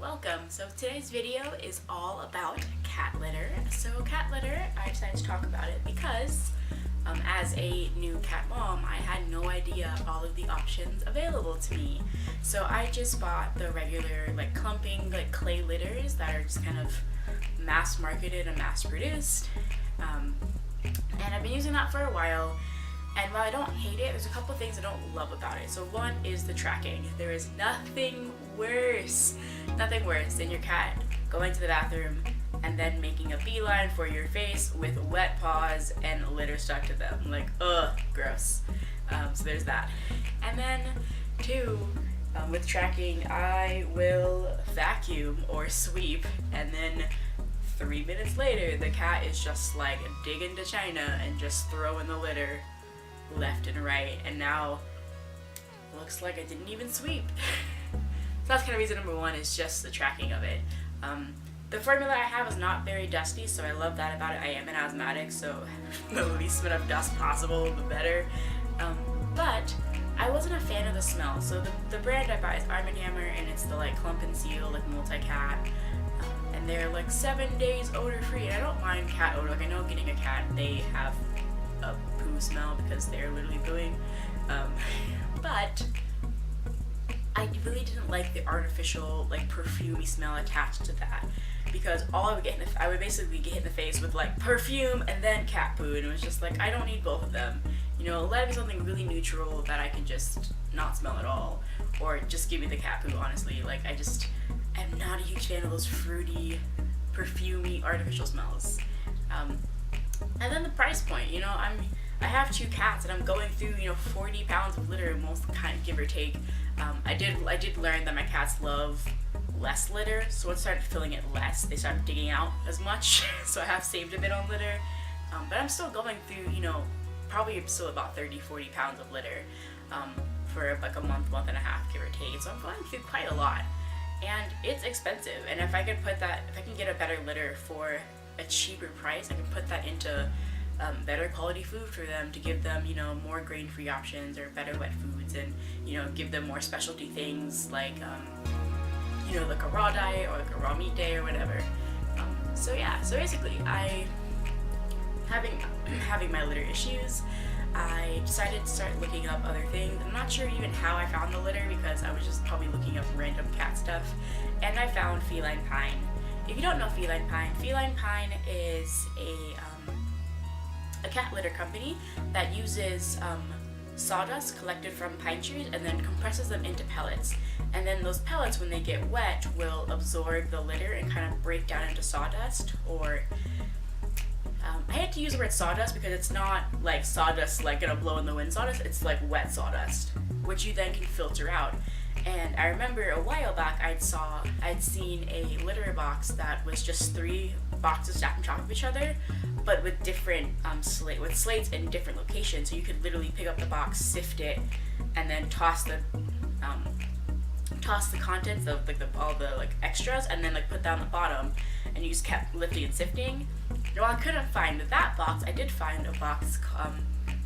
welcome. So today's video is all about cat litter. So cat litter, I decided to talk about it because as a new cat mom, I had no idea all of the options available to me. So I just bought the regular clumping clay litters that are just kind of mass marketed and mass produced. And I've been using that for a while. And while I don't hate it, there's a couple things I don't love about it. So one is the tracking. There is nothing worse than your cat going to the bathroom and then making a beeline for your face with wet paws and litter stuck to them. Ugh, gross. So there's that. And then two, with tracking, I will vacuum or sweep, and then 3 minutes later, the cat is just digging to China and just throwing the litter left and right, and now looks like I didn't even sweep. So that's kind of reason number one, is just the tracking of it. The formula I have is not very dusty, so I love that about it. I am an asthmatic, so the least bit of dust possible, the better. But I wasn't a fan of the smell. So the brand I buy is Arm & Hammer, and it's the Clump & Seal multi-cat. And they're 7 days odor free, and I don't mind cat odor. I know getting a cat, they have a poo smell because they're literally pooing, but I really didn't like the artificial perfumey smell attached to that, because all I would get I would basically get hit in the face with perfume and then cat poo, and it was just I don't need both of them. Let it be something really neutral that I can just not smell at all, or just give me the cat poo. Honestly, I'm not a huge fan of those fruity, perfumey, artificial smells. And then the price point, I have 2 cats and I'm going through, 40 pounds of litter, most give or take. I did learn that my cats love less litter, so once I started filling it less, they started digging out as much, so I have saved a bit on litter. But I'm still going through, probably still about 30-40 pounds of litter for a month and a half, give or take. So I'm going through quite a lot. And it's expensive, and if I can get a better litter for a cheaper price, I can put that into better quality food for them, to give them, more grain-free options or better wet foods, and, give them more specialty things a raw diet or a raw meat day or whatever. So basically, having my litter issues, I decided to start looking up other things. I'm not sure even how I found the litter, because I was just probably looking up random cat stuff, and I found Feline Pine. If you don't know Feline Pine is a cat litter company that uses sawdust collected from pine trees and then compresses them into pellets. And then those pellets, when they get wet, will absorb the litter and kind of break down into sawdust, or I hate to use the word sawdust because it's not sawdust gonna blow in the wind sawdust, it's wet sawdust, which you then can filter out. And I remember a while back I'd seen a litter box that was just 3 boxes stacked on top of each other, but with different slates in different locations. So you could literally pick up the box, sift it, and then toss the contents of all the extras, and then put that on the bottom, and you just kept lifting and sifting. While I couldn't find that box, I did find a box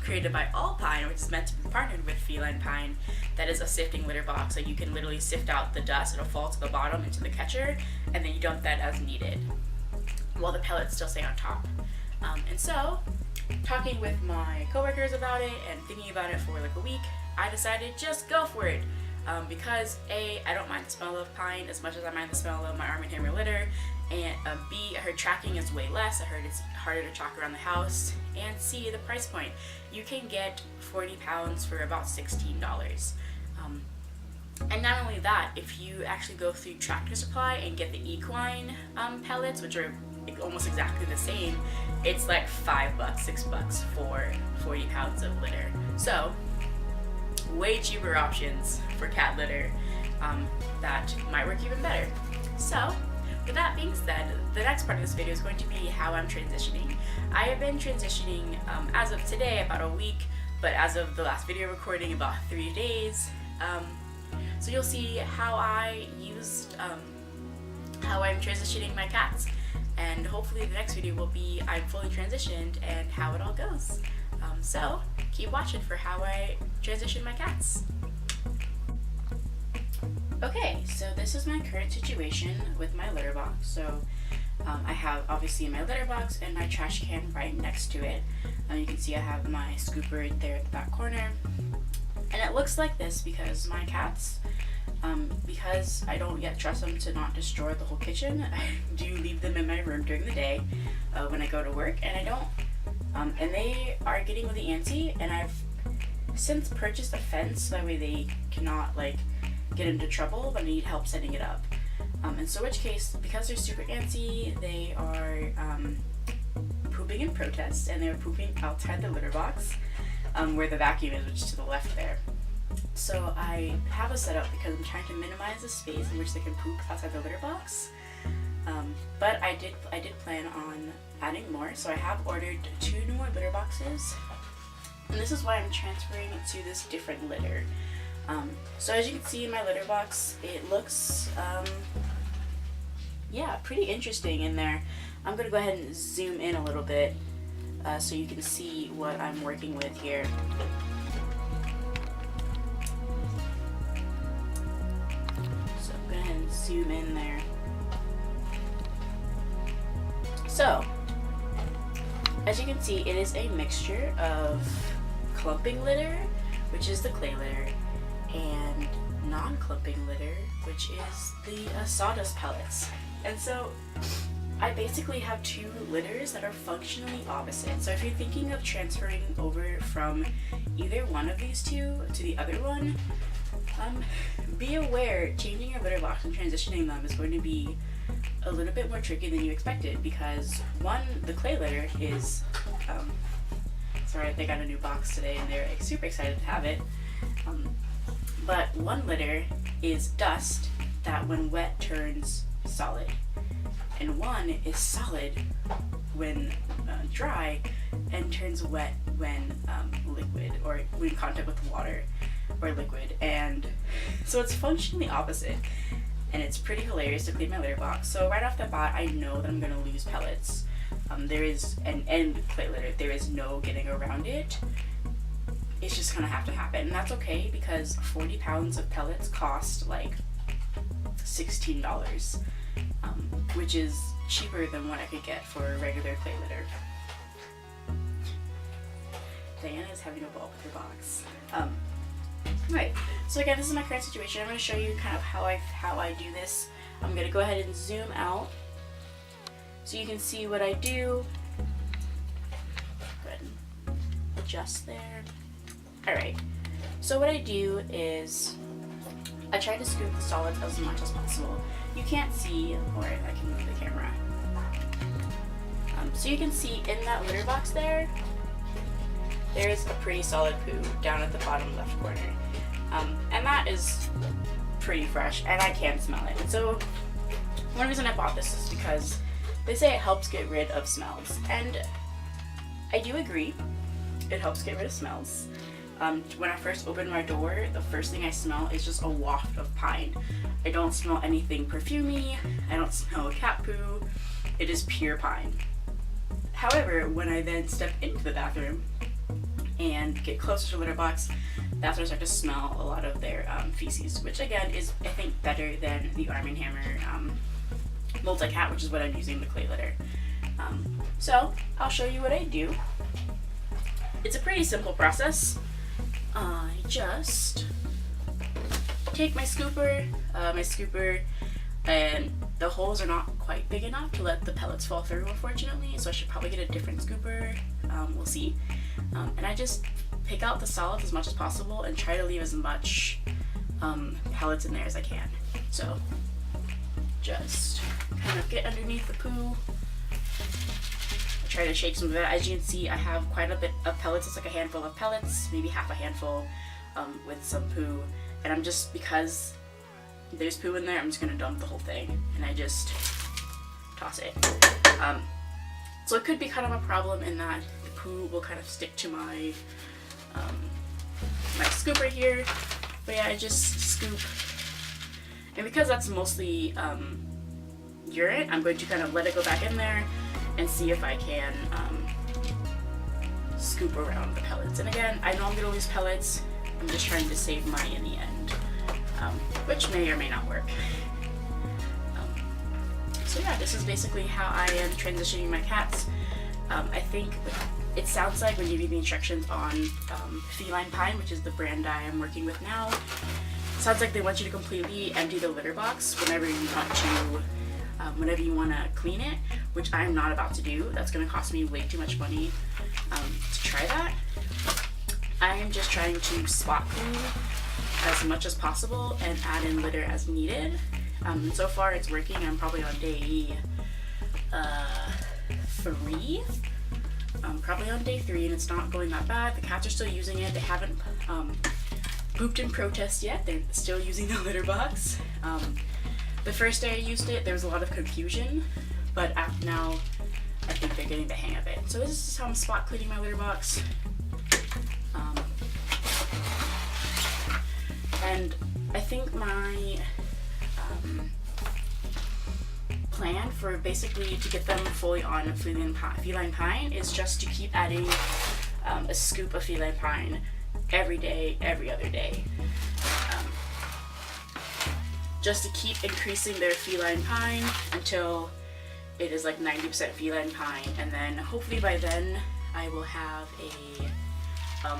created by Alpine, which is meant to be partnered with Feline Pine, that is a sifting litter box. So you can literally sift out the dust, it'll fall to the bottom into the catcher, and then you dump that as needed, while the pellets still stay on top. And so, talking with my coworkers about it and thinking about it for a week, I decided just go for it. Because A, I don't mind the smell of pine as much as I mind the smell of my Arm & Hammer litter, and B, I heard tracking is way less, I heard it's harder to track around the house, and C, the price point. You can get 40 pounds for about $16. And not only that, if you actually go through Tractor Supply and get the equine pellets, which are almost exactly the same, it's $5, $6 for 40 pounds of litter. So, way cheaper options for cat litter that might work even better. So, with that being said, the next part of this video is going to be how I'm transitioning. I have been transitioning as of today about a week, but as of the last video recording, about 3 days. So you'll see how I'm transitioning my cats, and hopefully the next video will be I'm fully transitioned and how it all goes. So keep watching for how I transition my cats. Okay, so this is my current situation with my litter box. So I have obviously my litter box and my trash can right next to it. You can see I have my scooper right there at the back corner. And it looks like this because my cats, because I don't yet trust them to not destroy the whole kitchen, I do leave them in my room during the day when I go to work, and I don't, and they are getting really antsy, and I've since purchased a fence so that way they cannot like get into trouble, but I need help setting it up. In so which case, because they're super antsy, they are pooping in protest, and they're pooping outside the litter box where the vacuum is, which is to the left there. So I have a setup because I'm trying to minimize the space in which they can poop outside the litter box. But I did plan on adding more, so I have ordered 2 more litter boxes, and this is why I'm transferring it to this different litter. So as you can see in my litter box, it looks yeah, pretty interesting in there. I'm gonna go ahead and zoom in a little bit so you can see what I'm working with here. So I'm gonna go ahead and zoom in there. So as you can see, it is a mixture of clumping litter, which is the clay litter, and non-clumping litter, which is the sawdust pellets. And so I basically have 2 litters that are functionally opposite. So if you're thinking of transferring over from either one of these 2 to the other one, be aware changing your litter box and transitioning them is going to be a little bit more tricky than you expected, because one, the clay litter is sorry, they got a new box today and they're super excited to have it. But one litter is dust that when wet turns solid, and one is solid when dry and turns wet when liquid, or when in contact with water or liquid. And so it's functionally opposite, and it's pretty hilarious to clean my litter box. So right off the bat, I know that I'm going to lose pellets. There is and clay litter, there is no getting around it. It's just gonna have to happen, and that's okay because 40 pounds of pellets cost like $16, which is cheaper than what I could get for a regular clay litter. Diana is having a ball with her box. Right, so again, this is my current situation. I'm going to show you kind of how I do this. I'm going to go ahead and zoom out so you can see what I do. Go ahead and adjust there. Alright, so what I do is I try to scoop the solids as much as possible. You can't see, or I can move the camera. So you can see in that litter box there is a pretty solid poo down at the bottom left corner. And that is pretty fresh, and I can smell it. And so one reason I bought this is because they say it helps get rid of smells. And I do agree, it helps get rid of smells. When I first open my door, the first thing I smell is just a waft of pine. I don't smell anything perfumey, I don't smell cat poo, it is pure pine. However, when I then step into the bathroom and get closer to the litter box, that's when I start to smell a lot of their feces, which again is, I think, better than the Arm & Hammer Multi-Cat, which is what I'm using, the clay litter. So I'll show you what I do. It's a pretty simple process. I just take my scooper, and the holes are not quite big enough to let the pellets fall through, unfortunately, so I should probably get a different scooper. We'll see. And I just pick out the solids as much as possible and try to leave as much pellets in there as I can. So just kind of get underneath the poo. I try to shake some of it. As you can see, I have quite a bit of pellets. It's like a handful of pellets, maybe half a handful with some poo. And I'm just, because there's poo in there, I'm just gonna dump the whole thing, and I just toss it. So it could be kind of a problem in that the poo will kind of stick to my my scooper here, but yeah, I just scoop. And because that's mostly urine, I'm going to kind of let it go back in there and see if I can scoop around the pellets. And again, I know I'm gonna lose pellets. I'm just trying to save money in the end. which may or may not work. So yeah, this is basically how I am transitioning my cats. I think it sounds like when you read the instructions on Feline Pine, which is the brand I am working with now, it sounds like they want you to completely empty the litter box whenever you want to clean it, which I'm not about to do. That's going to cost me way too much money to try that. I am just trying to spot clean as much as possible and add in litter as needed. So far it's working. I'm probably on day 3. Probably on day 3, and it's not going that bad. The cats are still using it. They haven't pooped in protest yet. They're still using the litter box. The first day I used it, there was a lot of confusion, but now I think they're getting the hang of it. So this is how I'm spot cleaning my litter box. And I think my plan for basically to get them fully on Feline Pine is just to keep adding a scoop of Feline Pine every day, every other day. Just to keep increasing their Feline Pine until it is like 90% Feline Pine, and then hopefully by then I will have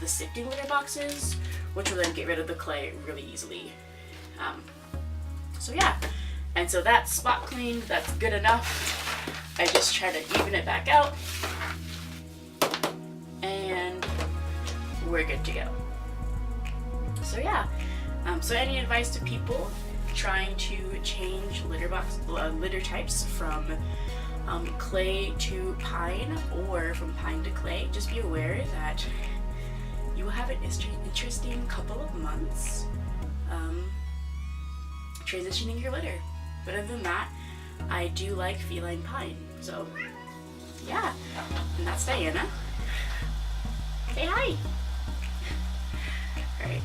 the sifting litter boxes, which will then get rid of the clay really easily. So yeah, and so that's spot cleaned, that's good enough. I just try to even it back out, and we're good to go. So yeah, so any advice to people trying to change litter types from clay to pine or from pine to clay, just be aware that you will have an interesting couple of months transitioning your litter. But other than that, I do like Feline Pine. So yeah, and that's Diana. Say hi. Alright,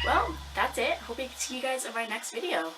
well, that's it. Hope I see you guys in my next video.